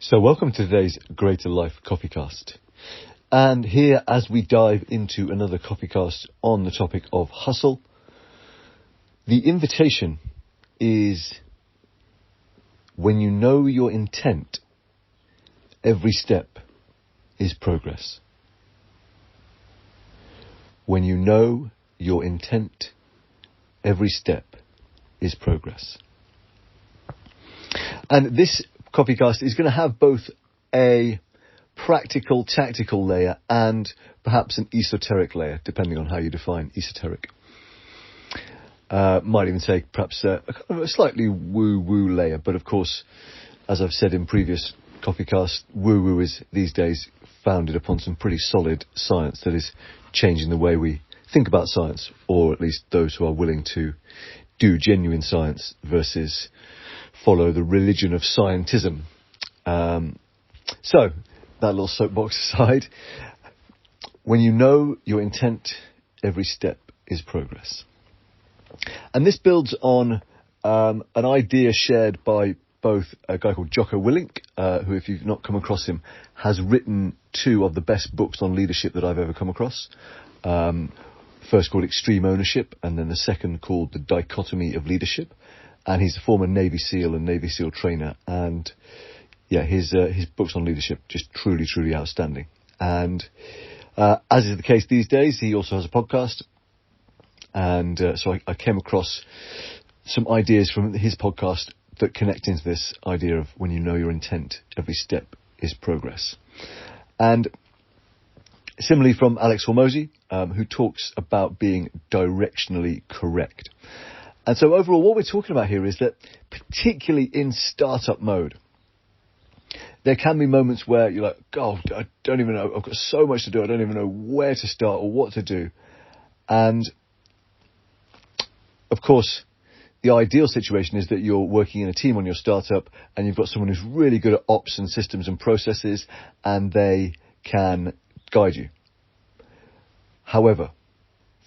So welcome to today's Greater Life CoffeeCast. And here, as we dive into another CoffeeCast on the topic of hustle, the invitation is when you know your intent, every step is progress. When you know your intent, every step is progress. And this CoffeeCast is going to have both a practical, tactical layer and perhaps an esoteric layer, depending on how you define esoteric. Might even say perhaps a slightly woo-woo layer, but of course, as I've said in previous CoffeeCast, woo-woo is these days founded upon some pretty solid science that is changing the way we think about science, or at least those who are willing to do genuine science versus follow the religion of scientism. So, that little soapbox aside, when you know your intent, every step is progress. And this builds on an idea shared by both a guy called Jocko Willink, who, if you've not come across him, has written two of the best books on leadership that I've ever come across. First called Extreme Ownership, and then the second called The Dichotomy of Leadership. And he's a former Navy SEAL and Navy SEAL trainer. And yeah, his books on leadership, just truly, truly outstanding. And as is the case these days, he also has a podcast. And so I came across some ideas from his podcast that connect into this idea of when you know your intent, every step is progress. And similarly from Alex Hormozi, who talks about being directionally correct. And so overall, what we're talking about here is that particularly in startup mode, there can be moments where you're like, God, I don't even know, I've got so much to do, I don't even know where to start or what to do. And of course, the ideal situation is that you're working in a team on your startup and you've got someone who's really good at ops and systems and processes, and they can guide you. However,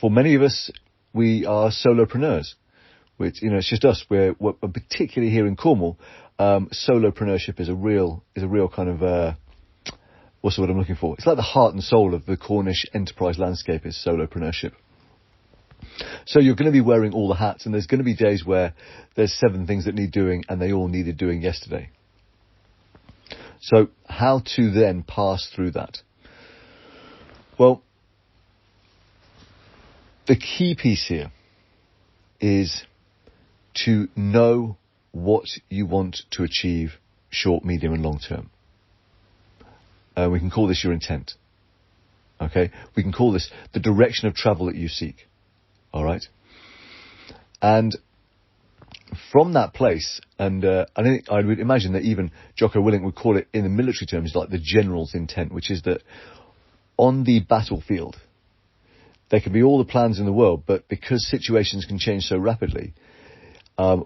for many of us, we are solopreneurs. Which, it's just us. We're particularly here in Cornwall. Solopreneurship is a real kind of what's the word I'm looking for? It's like the heart and soul of the Cornish enterprise landscape is solopreneurship. So you're going to be wearing all the hats, and there's going to be days where there's 7 things that need doing, and they all needed doing yesterday. So how to then pass through that? Well, the key piece here is to know what you want to achieve short, medium and long term. We can call this your intent. Okay? We can call this the direction of travel that you seek. All right? And from that place, and I would imagine that even Jocko Willink would call it in the military terms like the general's intent, which is that on the battlefield, there can be all the plans in the world, but because situations can change so rapidly,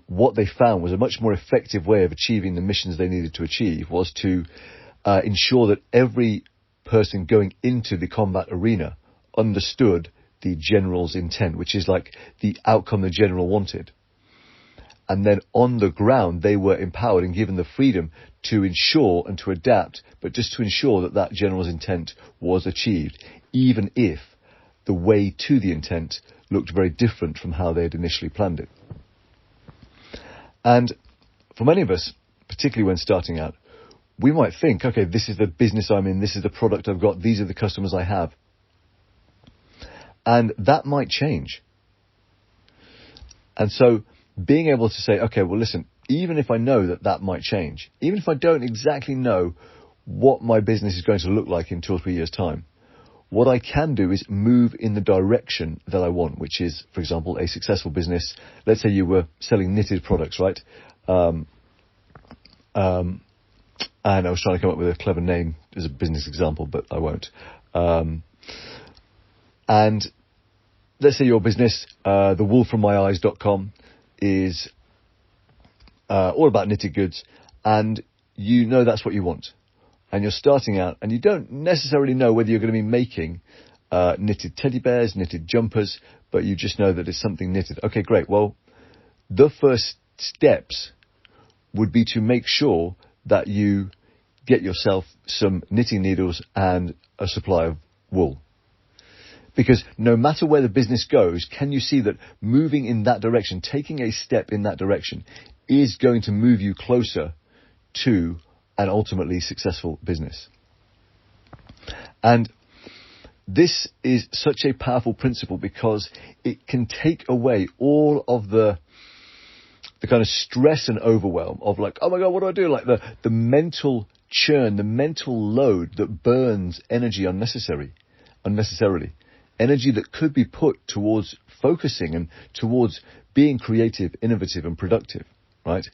what they found was a much more effective way of achieving the missions they needed to achieve was to ensure that every person going into the combat arena understood the general's intent, which is like the outcome the general wanted. And then on the ground, they were empowered and given the freedom to ensure and to adapt, but just to ensure that that general's intent was achieved, even if the way to the intent looked very different from how they had initially planned it. And for many of us, particularly when starting out, we might think, okay, this is the business I'm in, this is the product I've got, these are the customers I have. And that might change. And so being able to say, okay, well, listen, even if I know that that might change, even if I don't exactly know what my business is going to look like in 2 or 3 years' time, what I can do is move in the direction that I want, which is, for example, a successful business. Let's say you were selling knitted products, right? And I was trying to come up with a clever name as a business example, but I won't. And let's say your business, thewoolfrommyeyes.com, is all about knitted goods, and you know that's what you want. And you're starting out, and you don't necessarily know whether you're going to be making knitted teddy bears, knitted jumpers, but you just know that it's something knitted. Okay, great. Well, the first steps would be to make sure that you get yourself some knitting needles and a supply of wool. Because no matter where the business goes, can you see that moving in that direction, taking a step in that direction, is going to move you closer to an ultimately successful business? And this is such a powerful principle because it can take away all of the kind of stress and overwhelm of like, oh my God, what do I do? Like the mental churn, the mental load that burns energy unnecessarily. Energy that could be put towards focusing and towards being creative, innovative and productive, right?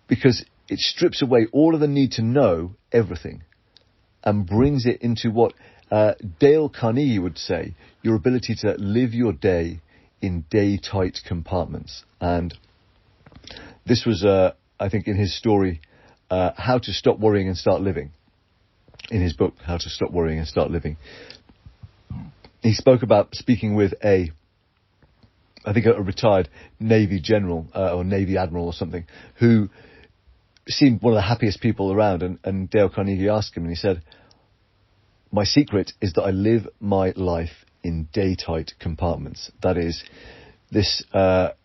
Because it strips away all of the need to know everything and brings it into what Dale Carnegie would say, your ability to live your day in day-tight compartments. And this was, I think, in his story, How to Stop Worrying and Start Living. In his book, How to Stop Worrying and Start Living. He spoke about speaking with a retired Navy general or Navy admiral or something who seemed one of the happiest people around. And Dale Carnegie asked him, and he said, my secret is that I live my life in day-tight compartments. That is, this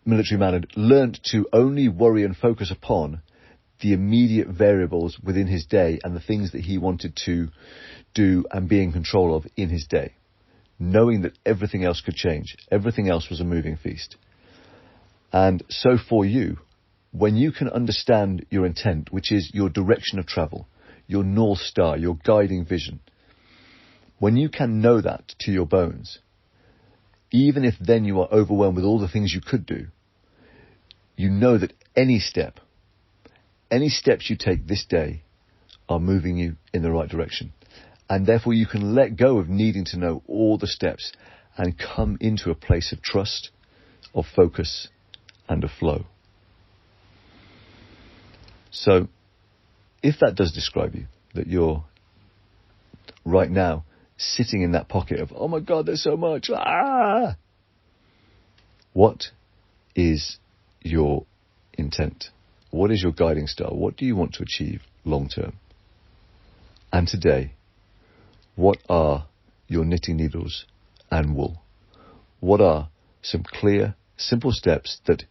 military man had learnt to only worry and focus upon the immediate variables within his day and the things that he wanted to do and be in control of in his day, knowing that everything else could change. Everything else was a moving feast. And so for you, when you can understand your intent, which is your direction of travel, your North Star, your guiding vision, when you can know that to your bones, even if then you are overwhelmed with all the things you could do, you know that any steps you take this day are moving you in the right direction. And therefore you can let go of needing to know all the steps and come into a place of trust, of focus, and of flow. So, if that does describe you, that you're right now sitting in that pocket of, oh my God, there's so much, what is your intent? What is your guiding star? What do you want to achieve long term? And today, what are your knitting needles and wool? What are some clear, simple steps that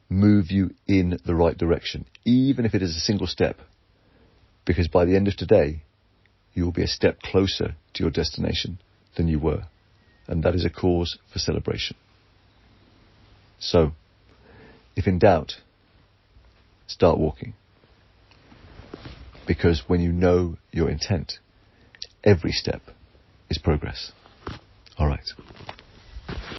move you in the right direction, even if it is a single step? Because by the end of today, you will be a step closer to your destination than you were. And that is a cause for celebration. So, if in doubt, start walking. Because when you know your intent, every step is progress. All right.